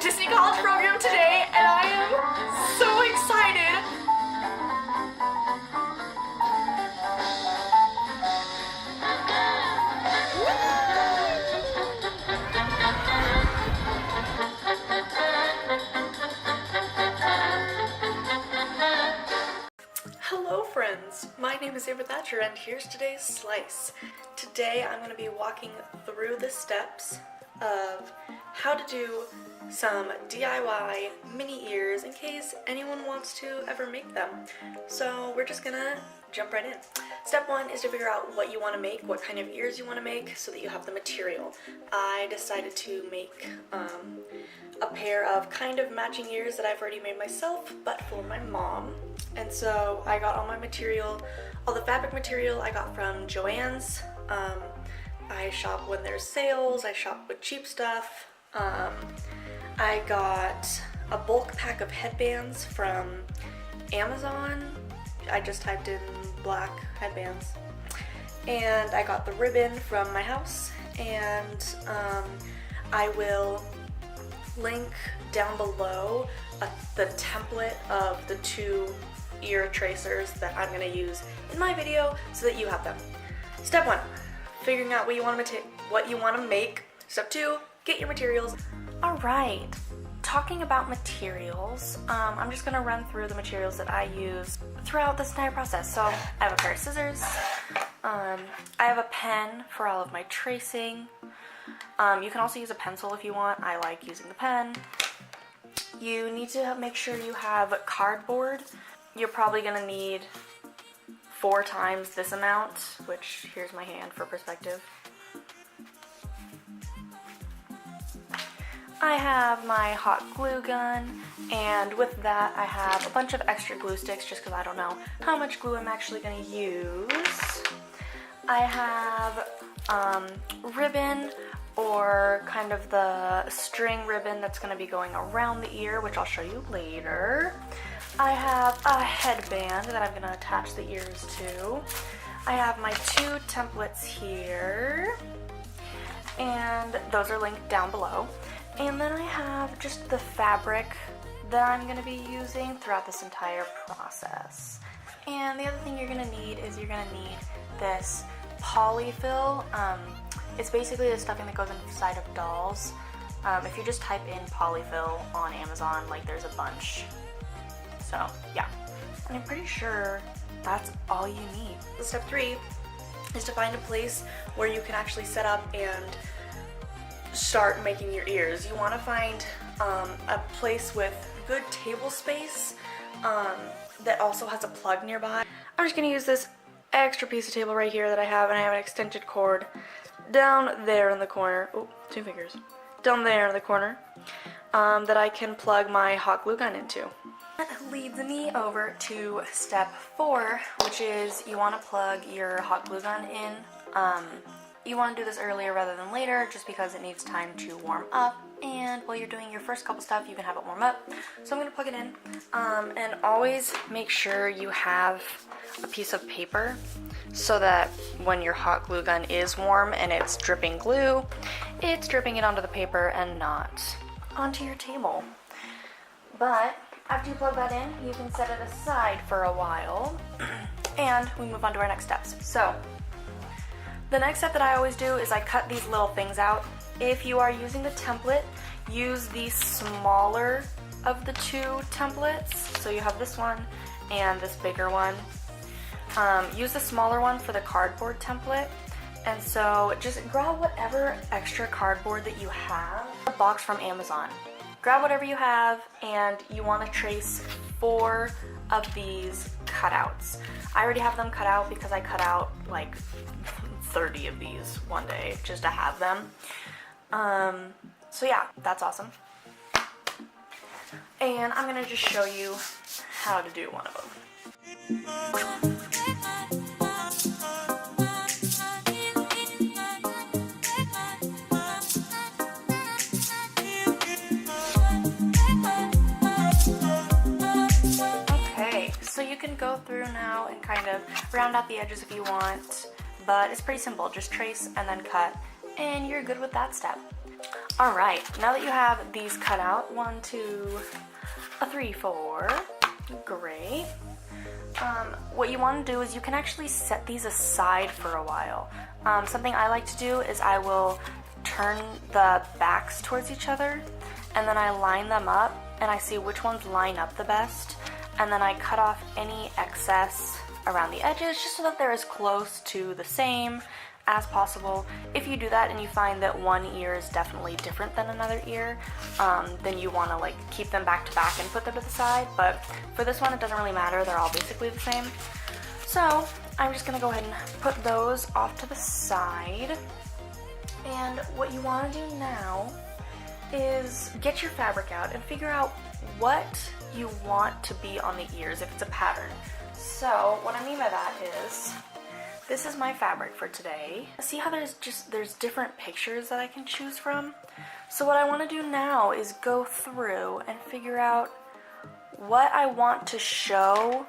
Disney College program today, and I am so excited. Hello friends, my name is Amber Thatcher and here's today's slice. Today I'm going to be walking through the steps of how to do some DIY mini ears in case anyone wants to ever make them. So we're just gonna jump right in. Step one is to figure out what you want to make, what kind of ears you want to make so that you have the material. I decided to make a pair of kind of matching ears that I've already made myself, but for my mom. And so I got all my material, all the fabric material I got from Joann's. I shop when there's sales, I shop with cheap stuff. I got a bulk pack of headbands from Amazon. I just typed in black headbands. And I got the ribbon from my house, and I will link down below the template of the two ear tracers that I'm going to use in my video so that you have them. Step one, figuring out what you want to make. Step two, get your materials. All right, talking about materials, I'm just going to run through the materials that I use throughout this entire process. So I have a pair of scissors, I have a pen for all of my tracing. You can also use a pencil if you want. I like using the pen. You need to make sure you have cardboard. You're probably going to need 4 times this amount, which here's my hand for perspective. I have my hot glue gun, and with that I have a bunch of extra glue sticks just because I don't know how much glue I'm actually going to use. I have ribbon, or kind of the string ribbon that's going to be going around the ear, which I'll show you later. I have a headband that I'm going to attach the ears to. I have my 2 templates here, and those are linked down below. And then I have just the fabric that I'm going to be using throughout this entire process. And the other thing you're going to need is you're going to need this polyfill. It's basically the stuffing that goes inside of dolls. If you just type in polyfill on Amazon, like there's a bunch. So yeah, and I'm pretty sure that's all you need. Step 3 is to find a place where you can actually set up and start making your ears. You want to find a place with good table space that also has a plug nearby. I'm just going to use this extra piece of table right here that I have, and I have an extension cord down there in the corner. Oh, 2 fingers. Down there in the corner that I can plug my hot glue gun into. That leads me over to step 4, which is you want to plug your hot glue gun in. You want to do this earlier rather than later just because it needs time to warm up, and while you're doing your first couple stuff you can have it warm up. So I'm going to plug it in, and always make sure you have a piece of paper so that when your hot glue gun is warm and it's dripping glue, it's dripping it onto the paper and not onto your table. But after you plug that in, you can set it aside for a while and we move on to our next steps. So the next step that I always do is I cut these little things out. If you are using the template, use the smaller of the 2 templates. So you have this one and this bigger one. Use the smaller one for the cardboard template. And so just grab whatever extra cardboard that you have. A box from Amazon. Grab whatever you have, and you want to trace 4 of these cutouts. I already have them cut out because I cut out like 30 of these one day just to have them. So yeah, that's awesome. And I'm gonna just show you how to do one of them. Okay, so you can go through now and kind of round out the edges if you want, but it's pretty simple. Just trace and then cut, and you're good with that step. All right, now that you have these cut out, 1, 2, 3, 4, great. What you want to do is you can actually set these aside for a while. Something I like to do is I will turn the backs towards each other, and then I line them up, and I see which ones line up the best, and then I cut off any excess around the edges just so that they're as close to the same as possible. If you do that and you find that one ear is definitely different than another ear, then you want to like keep them back to back and put them to the side, but for this one it doesn't really matter, they're all basically the same. So I'm just gonna go ahead and put those off to the side, and what you want to do now is get your fabric out and figure out what you want to be on the ears if it's a pattern. So what I mean by that is, this is my fabric for today. See how there's different pictures that I can choose from? So what I want to do now is go through and figure out what I want to show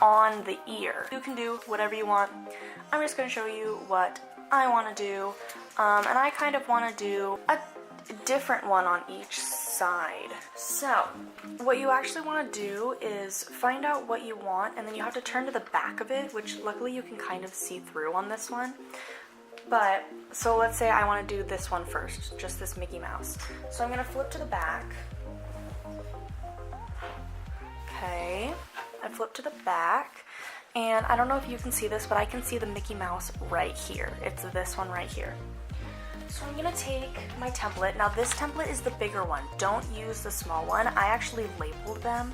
on the ear. You can do whatever you want. I'm just going to show you what I want to do, and I kind of want to do a different one on each side. So what you actually want to do is find out what you want, and then you have to turn to the back of it, which luckily you can kind of see through on this one. But so let's say I want to do this one first, just this Mickey Mouse. So I'm going to flip to the back. Okay, I flip to the back, and I don't know if you can see this, but I can see the Mickey Mouse right here. It's this one right here. So I'm going to take my template. Now this template is the bigger one. Don't use the small one. I actually labeled them.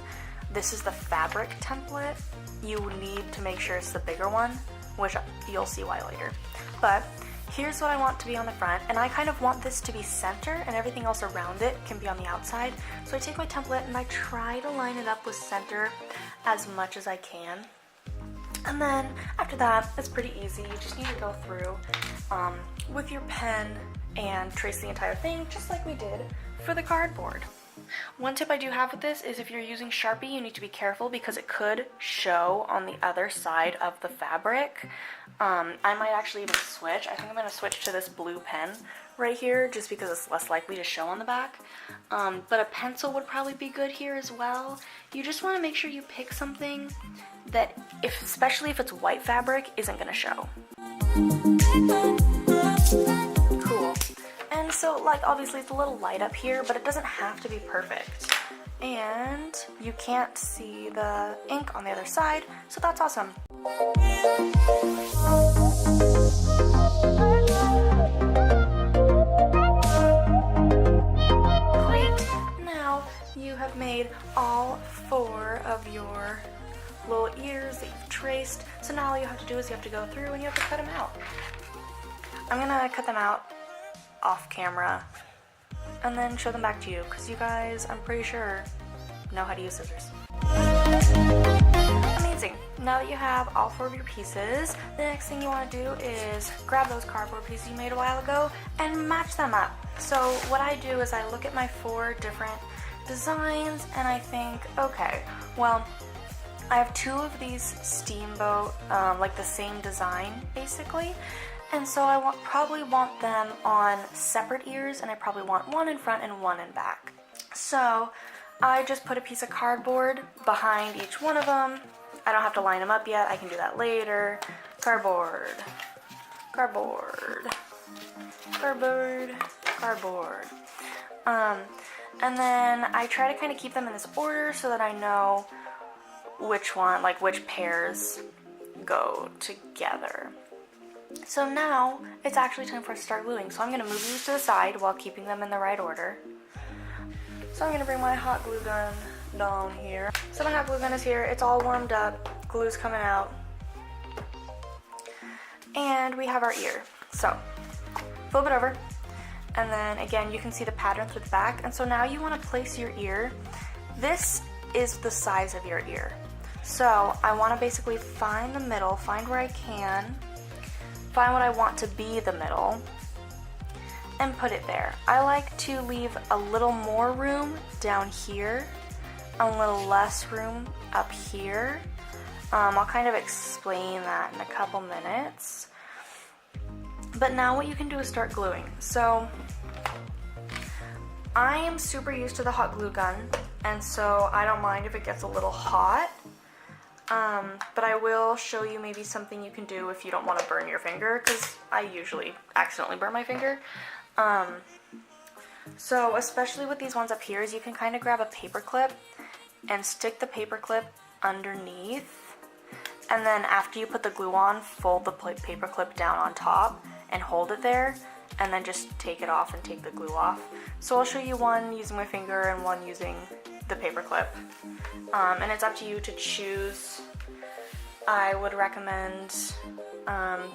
This is the fabric template. You need to make sure it's the bigger one, which you'll see why later. But here's what I want to be on the front, and I kind of want this to be center, and everything else around it can be on the outside. So I take my template and I try to line it up with center as much as I can. And then after that, it's pretty easy. You just need to go through with your pen and trace the entire thing, just like we did for the cardboard. One tip I do have with this is if you're using Sharpie, you need to be careful because it could show on the other side of the fabric. I might actually even switch. I think I'm going to switch to this blue pen right here just because it's less likely to show on the back. But a pencil would probably be good here as well. You just want to make sure you pick something that, especially if it's white fabric, isn't going to show. Cool. And so, like, obviously it's a little light up here, but it doesn't have to be perfect. And you can't see the ink on the other side, so that's awesome. Great. Now you have made all 4 of your little ears that you've traced. So now all you have to do is you have to go through and you have to cut them out. I'm gonna cut them out off camera and then show them back to you because you guys, I'm pretty sure, know how to use scissors. Amazing. Now that you have all 4 of your pieces, the next thing you want to do is grab those cardboard pieces you made a while ago and match them up. So what I do is I look at my 4 different designs and I think, okay, well, I have 2 of these steamboat, like the same design basically, and so I probably want them on separate ears, and I probably want one in front and one in back. So I just put a piece of cardboard behind each one of them. I don't have to line them up yet, I can do that later. Cardboard, cardboard, cardboard, cardboard. And then I try to kind of keep them in this order so that I know which one, like which pairs go together. So now it's actually time for us to start gluing. So I'm going to move these to the side while keeping them in the right order. So I'm going to bring my hot glue gun down here. So my hot glue gun is here. It's all warmed up. Glue's coming out. And we have our ear. So flip it over. And then again, you can see the pattern through the back. And so now you want to place your ear. This is the size of your ear. So I want to basically find the middle, find where I can, find what I want to be the middle, and put it there. I like to leave a little more room down here, a little less room up here. I'll kind of explain that in a couple minutes. But now what you can do is start gluing. So I am super used to the hot glue gun, and so I don't mind if it gets a little hot. But I will show you maybe something you can do if you don't want to burn your finger, because I usually accidentally burn my finger. So especially with these ones up here, is you can kind of grab a paper clip and stick the paper clip underneath, and then after you put the glue on, fold the paper clip down on top and hold it there, and then just take it off and take the glue off. So I'll show you one using my finger and one using the paper clip. And it's up to you to choose. I would recommend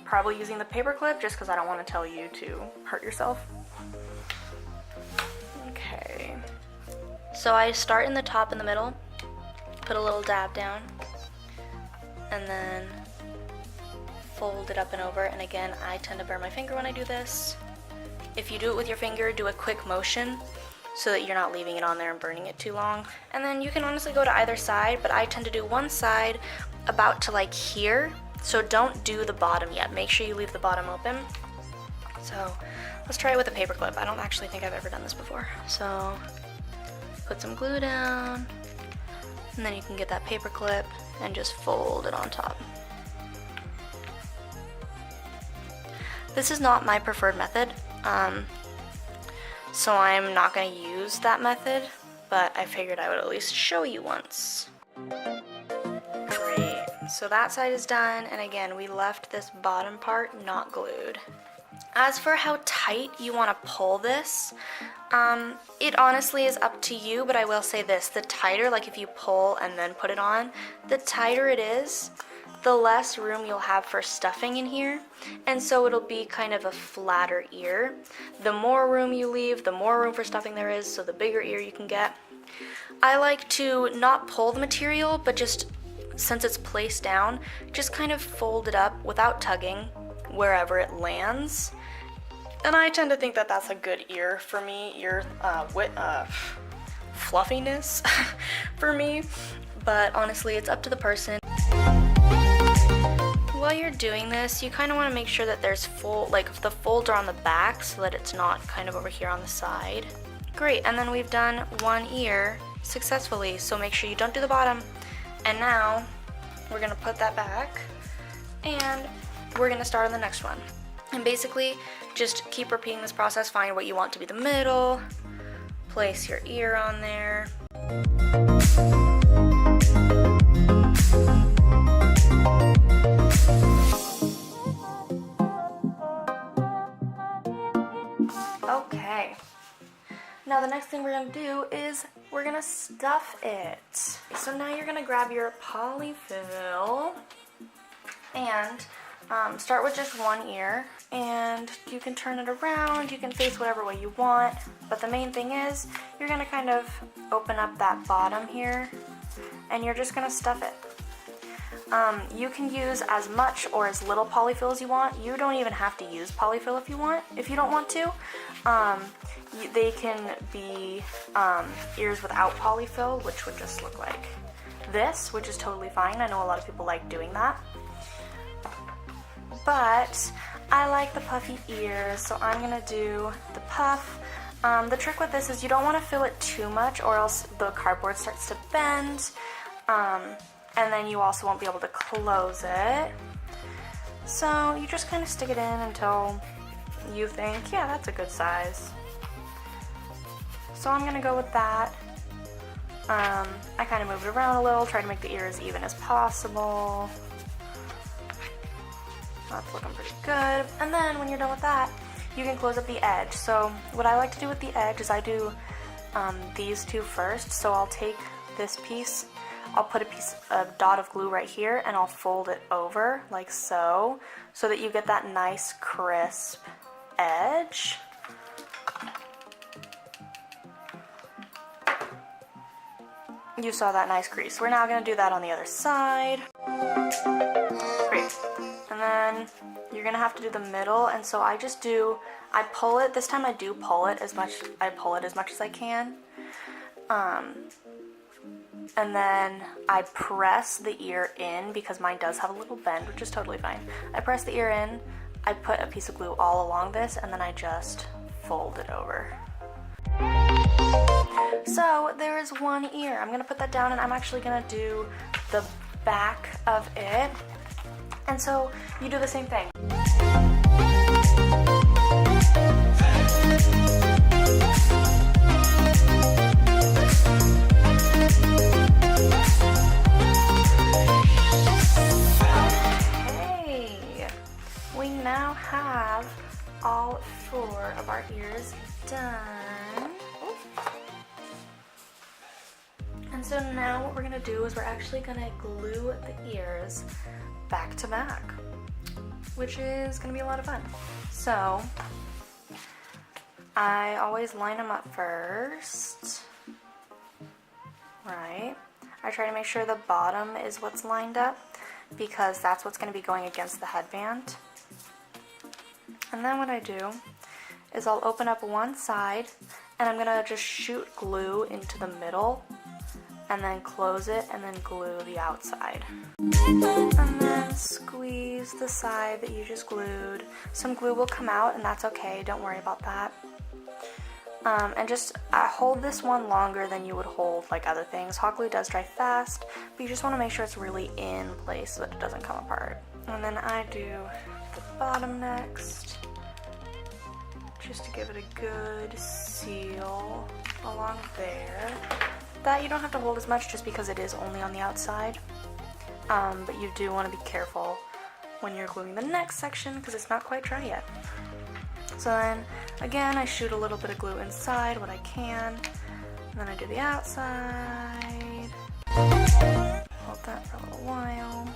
probably using the paper clip, just because I don't want to tell you to hurt yourself. Okay, so I start in the top in the middle, put a little dab down, and then fold it up and over. And again, I tend to burn my finger when I do this. If you do it with your finger, do a quick motion so that you're not leaving it on there and burning it too long. And then you can honestly go to either side, but I tend to do one side about to like here, so don't do the bottom yet. Make sure you leave the bottom open. So let's try it with a paper clip. I don't actually think I've ever done this before. So put some glue down, and then you can get that paper clip and just fold it on top. This is not my preferred method, so I'm not going to use that method, but I figured I would at least show you once. Great, so that side is done, and again, we left this bottom part not glued. As for how tight you want to pull this, it honestly is up to you, but I will say this, the tighter, like if you pull and then put it on, the tighter it is, the less room you'll have for stuffing in here, and so it'll be kind of a flatter ear. The more room you leave, the more room for stuffing there is, so the bigger ear you can get. I like to not pull the material, but just, since it's placed down, just kind of fold it up without tugging wherever it lands. And I tend to think that that's a good ear for me, fluffiness for me, but honestly it's up to the person. While you're doing this, you kind of want to make sure that there's the folds are on the back so that it's not kind of over here on the side. Great, and then we've done one ear successfully, so make sure you don't do the bottom. And now we're going to put that back, and we're going to start on the next one. And basically, just keep repeating this process. Find what you want to be the middle, place your ear on there. Okay, now the next thing we're going to do is we're going to stuff it. So now you're going to grab your polyfill and start with just one ear, and you can turn it around, you can face whatever way you want, but the main thing is you're going to kind of open up that bottom here, and you're just going to stuff it. You can use as much or as little polyfill as you want. You don't even have to use polyfill if you don't want to. They can be ears without polyfill, which would just look like this, which is totally fine. I know a lot of people like doing that. But I like the puffy ears, so I'm going to do the puff. The trick with this is you don't want to fill it too much, or else the cardboard starts to bend. And then you also won't be able to close it. So you just kind of stick it in until you think, yeah, that's a good size. So I'm gonna go with that. I kind of moved it around a little, try to make the ear as even as possible. That's looking pretty good. And then when you're done with that, you can close up the edge. So what I like to do with the edge is I do these two first. So I'll take this piece, I'll put a dot of glue right here, and I'll fold it over like so that you get that nice crisp edge. You saw that nice crease. We're now going to do that on the other side. Great. And then you're going to have to do the middle, and so I pull it, this time I do pull it as much as I can. And then I press the ear in, because mine does have a little bend, which is totally fine. I press the ear in, I put a piece of glue all along this, and then I just fold it over. So there is one ear. I'm gonna put that down and I'm actually gonna do the back of it. And so you do the same thing. Okay, we now have all 4 of our ears done. And so now what we're gonna do is we're actually gonna glue the ears back to back, which is gonna be a lot of fun. So I always line them up first, right? I try to make sure the bottom is what's lined up because that's what's gonna be going against the headband. And then what I do is I'll open up one side and I'm gonna just shoot glue into the middle and then close it and then glue the outside. And then squeeze the side that you just glued. Some glue will come out and that's okay, don't worry about that. And just hold this one longer than you would hold like other things. Hot glue does dry fast, but you just want to make sure it's really in place so that it doesn't come apart. And then I do the bottom next, just to give it a good seal along there. That you don't have to hold as much just because it is only on the outside, but you do want to be careful when you're gluing the next section because it's not quite dry yet. So then again I shoot a little bit of glue inside what I can, and then I do the outside, hold that for a little while,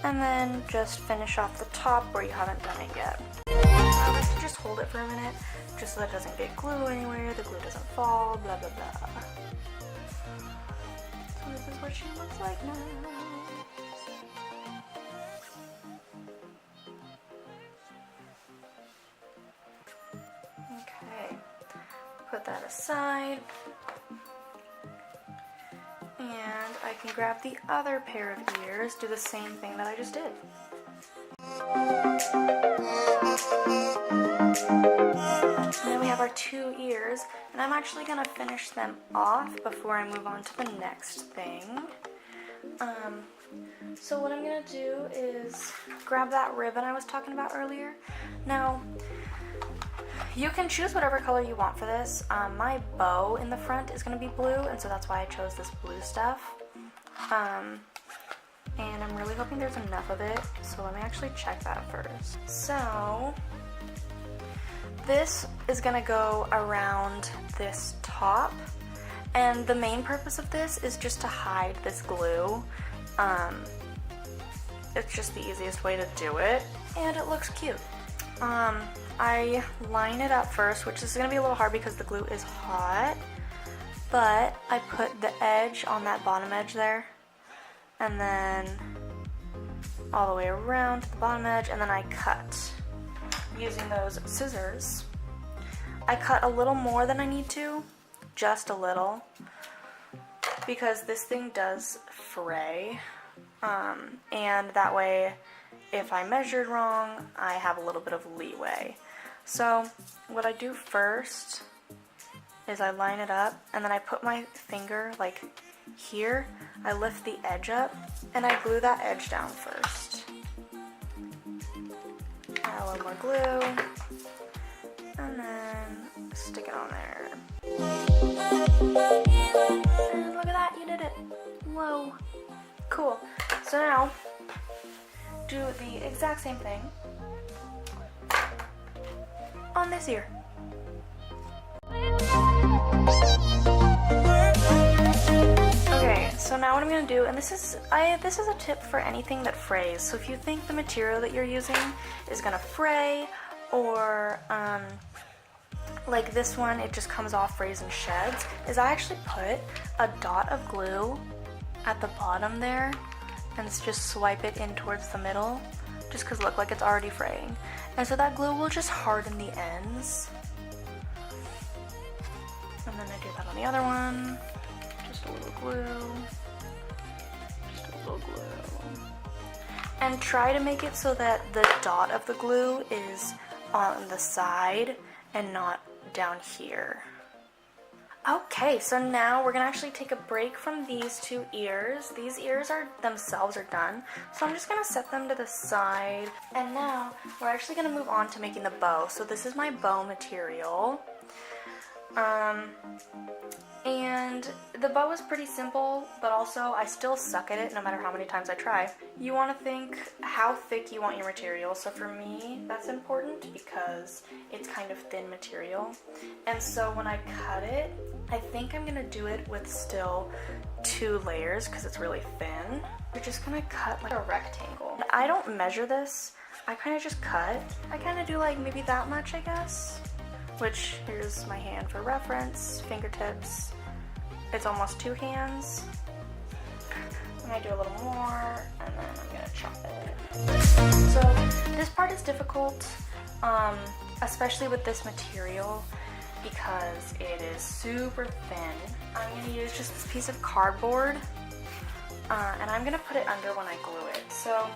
and then just finish off the top where you haven't done it yet. I like to just hold it for a minute just so that it doesn't get glue anywhere, the glue doesn't fall, blah blah blah. So this is what she looks like now. Okay, put that aside. And I can grab the other pair of ears, do the same thing that I just did. And then we have our 2 ears, and I'm actually going to finish them off before I move on to the next thing. So what I'm going to do is grab that ribbon I was talking about earlier. Now, you can choose whatever color you want for this. My bow in the front is going to be blue, and so that's why I chose this blue stuff. And I'm really hoping there's enough of it, so let me actually check that first. So this is gonna go around this top, and the main purpose of this is just to hide this glue. It's just the easiest way to do it, and it looks cute. I line it up first, which is gonna be a little hard because the glue is hot, but I put the edge on that bottom edge there, and then all the way around to the bottom edge, and then I cut using those scissors. I cut a little more than I need to, just a little, because this thing does fray, and that way if I measured wrong, I have a little bit of leeway. So what I do first is I line it up, and then I put my finger like here, I lift the edge up, and I glue that edge down first. Add a little more glue, and then stick it on there. And look at that, you did it. Whoa. Cool. So now, do the exact same thing on this ear. Okay, so now what I'm going to do, and this is a tip for anything that frays. So if you think the material that you're using is going to fray, or like this one, it just comes off, frays and sheds, is I actually put a dot of glue at the bottom there and just swipe it in towards the middle, just because look, like it's already fraying. And so that glue will just harden the ends. And then I do that on the other one. Just a little glue. Just a little glue. And try to make it so that the dot of the glue is on the side and not down here. Okay, so now we're gonna actually take a break from these two ears. These ears are themselves are done, so I'm just gonna set them to the side. And now we're actually gonna move on to making the bow. So this is my bow material. And the bow is pretty simple, but also I still suck at it no matter how many times I try. You want to think how thick you want your material. So for me, that's important because it's kind of thin material. And so when I cut it, I think I'm going to do it with still 2 layers because it's really thin. You're just going to cut like a rectangle. I don't measure this. I kind of just cut. I kind of do like maybe that much, I guess. Which, here's my hand for reference, fingertips. It's almost 2 hands. I'm gonna do a little more, and then I'm gonna chop it. So this part is difficult, especially with this material, because it is super thin. I'm gonna use just this piece of cardboard, and I'm gonna put it under when I glue it. So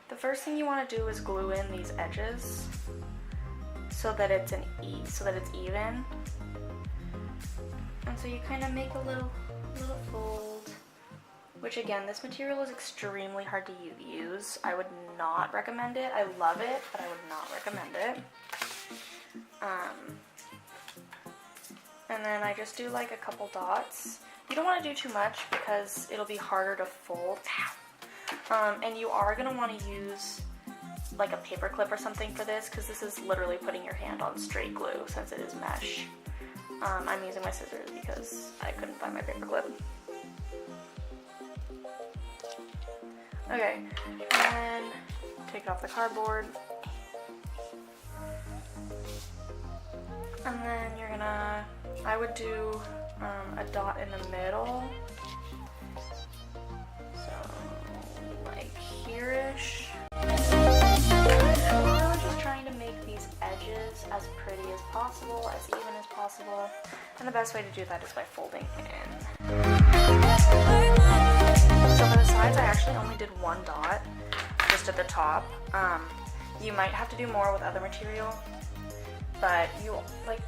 the first thing you wanna do is glue in these edges, so that it's even. And so you kind of make a little fold, which again, this material is extremely hard to use. I would not recommend it. I love it, but I would not recommend it. And then I just do like a couple dots. You don't want to do too much because it'll be harder to fold. And you are going to want to use like a paper clip or something for this, because this is literally putting your hand on straight glue since it is mesh. I'm using my scissors because I couldn't find my paper clip. Okay, and then take it off the cardboard. And then you're gonna, I would do a dot in the middle. So like here-ish. I'm really just trying to make these edges as pretty as possible, as even as possible, and the best way to do that is by folding in. So for the sides, I actually only did 1 dot, just at the top. You might have to do more with other material, but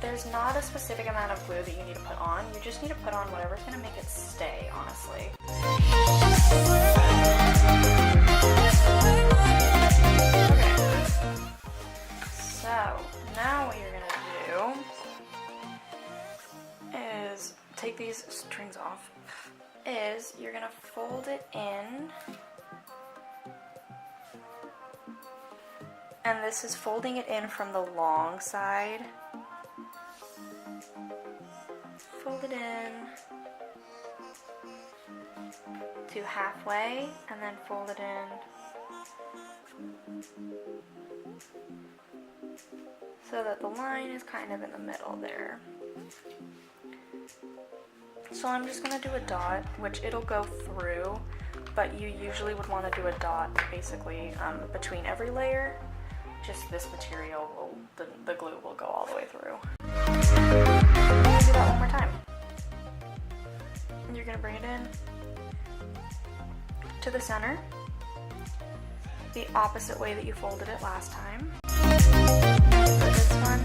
there's not a specific amount of glue that you need to put on. You just need to put on whatever's going to make it stay, honestly. So now what you're gonna do is take these strings off. You're gonna fold it in, and this is folding it in from the long side. Fold it in to halfway, and then fold it in so that the line is kind of in the middle there. So I'm just going to do a dot, which it'll go through, but you usually would want to do a dot basically between every layer. Just this material, the glue will go all the way through. I'm going to do that one more time. You're going to bring it in to the center, the opposite way that you folded it last time. For this one,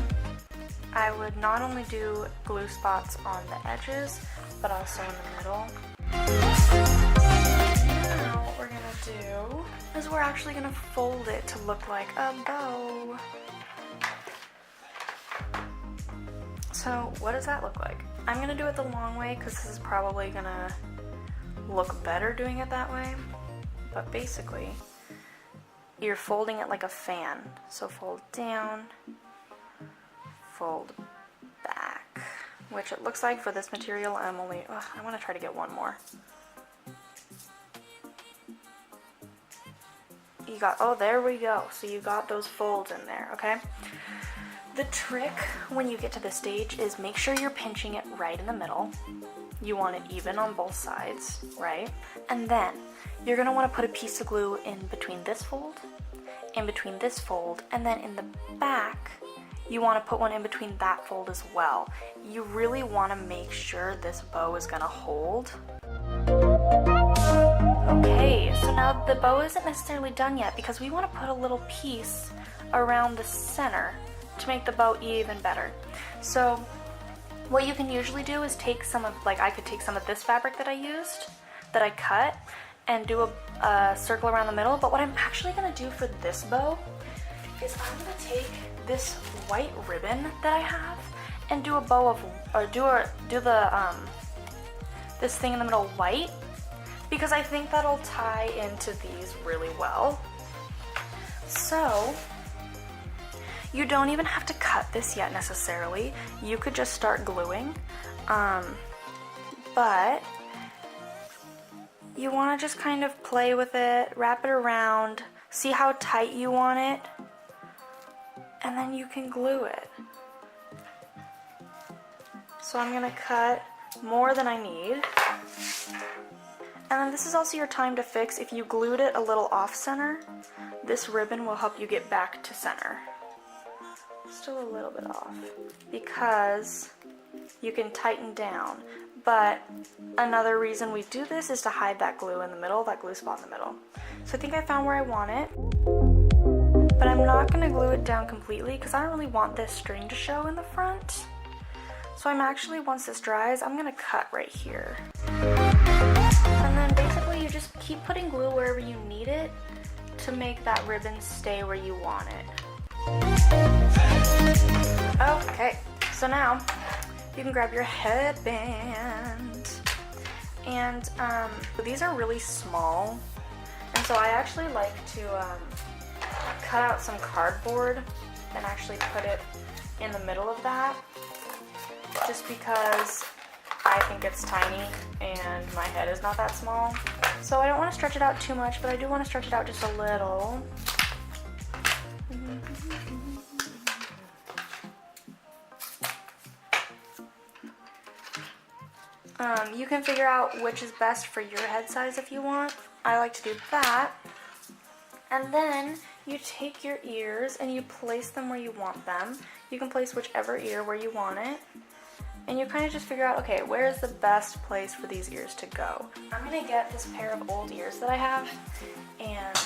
I would not only do glue spots on the edges, but also in the middle. Now what we're going to do is we're actually going to fold it to look like a bow. So what does that look like? I'm going to do it the long way because this is probably going to look better doing it that way. But basically, you're folding it like a fan. So fold down, fold back, which it looks like for this material I want to try to get one more. You got, oh, there we go. So you got those folds in there, okay? The trick when you get to this stage is make sure you're pinching it right in the middle. You want it even on both sides, right? And then you're gonna want to put a piece of glue in between this fold, in between this fold, and then in the back, you want to put one in between that fold as well. You really want to make sure this bow is gonna hold. Okay, so now the bow isn't necessarily done yet because we want to put a little piece around the center to make the bow even better. So what you can usually do is take some of, like I could take some of this fabric that I used, that I cut, and do a circle around the middle. But what I'm actually gonna do for this bow is I'm gonna take this white ribbon that I have and do a bow of, or do the this thing in the middle white, because I think that'll tie into these really well. So you don't even have to cut this yet necessarily. You could just start gluing, but you want to just kind of play with it, wrap it around, see how tight you want it, and then you can glue it. So I'm gonna cut more than I need. And then this is also your time to fix. If you glued it a little off center, this ribbon will help you get back to center. Still a little bit off, because you can tighten down. But another reason we do this is to hide that glue in the middle, that glue spot in the middle. So I think I found where I want it, but I'm not gonna glue it down completely because I don't really want this string to show in the front. So I'm actually, once this dries, I'm gonna cut right here. And then basically you just keep putting glue wherever you need it to make that ribbon stay where you want it. Okay, so now you can grab your headband. And these are really small, and so I actually like to cut out some cardboard and actually put it in the middle of that, just because I think it's tiny and my head is not that small. So I don't want to stretch it out too much, but I do want to stretch it out just a little. You can figure out which is best for your head size if you want. I like to do that. And then you take your ears and you place them where you want them. You can place whichever ear where you want it. And you kind of just figure out, okay, where is the best place for these ears to go? I'm gonna get this pair of old ears that I have, and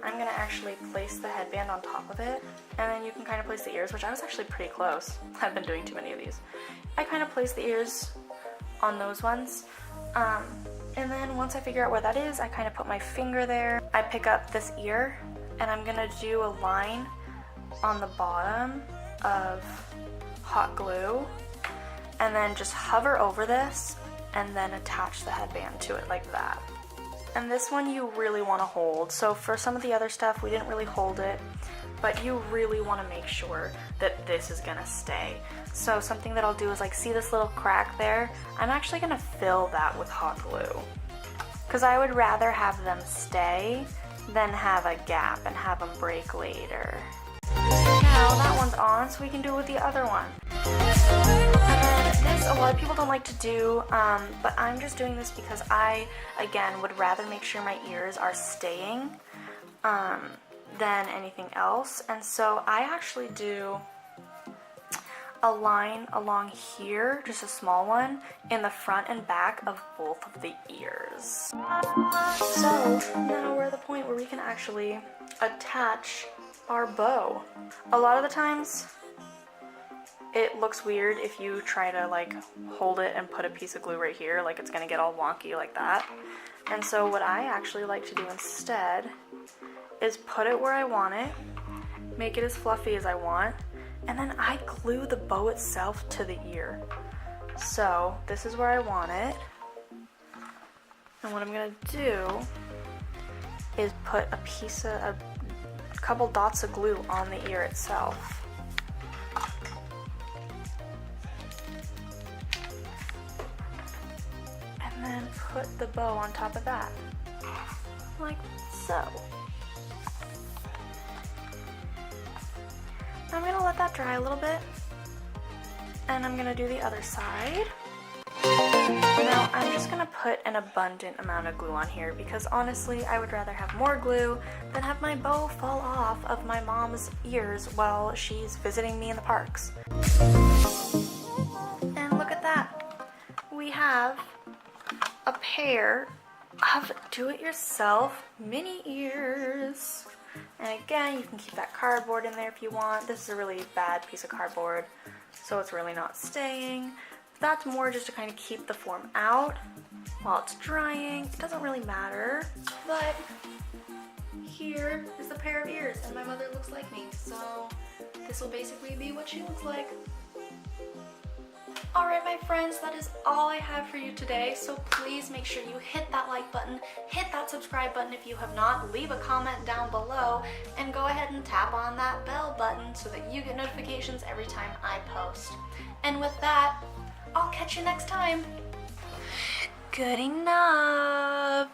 I'm gonna actually place the headband on top of it, and then you can kind of place the ears, which I was actually pretty close. I've been doing too many of these. I kind of place the ears on those ones, and then once I figure out where that is, I kind of put my finger there. I pick up this ear, and I'm gonna do a line on the bottom of hot glue, and then just hover over this and then attach the headband to it like that. And this one you really want to hold. So for some of the other stuff we didn't really hold it, but you really want to make sure that this is gonna stay. So something that I'll do is, like, see this little crack there? I'm actually gonna fill that with hot glue, because I would rather have them stay than have a gap and have them break later. Now that one's on, so we can do it with the other one. And then this, a lot of people don't like to do, but I'm just doing this because I, again, would rather make sure my ears are staying than anything else. And so I actually do a line along here, just a small one, in the front and back of both of the ears. So now we're at the point where we can actually attach our bow. A lot of the times it looks weird if you try to, like, hold it and put a piece of glue right here, like it's gonna get all wonky like that. And so what I actually like to do instead is put it where I want it, make it as fluffy as I want, and then I glue the bow itself to the ear. So this is where I want it, and what I'm gonna do is put a couple dots of glue on the ear itself. And then put the bow on top of that, like so. I'm gonna let that dry a little bit, and I'm gonna do the other side. Now I'm just gonna put an abundant amount of glue on here, because honestly I would rather have more glue than have my bow fall off of my mom's ears while she's visiting me in the parks. And look at that, we have a pair of do-it-yourself Minnie ears. And again, you can keep that cardboard in there if you want. This is a really bad piece of cardboard, so it's really not staying. That's more just to kind of keep the form out while it's drying. It doesn't really matter, but here is the pair of ears, and my mother looks like me, so this will basically be what she looks like. Alright my friends, that is all I have for you today, so please make sure you hit that like button, hit that subscribe button if you have not, leave a comment down below, and go ahead and tap on that bell button so that you get notifications every time I post. And with that, I'll catch you next time. Good enough.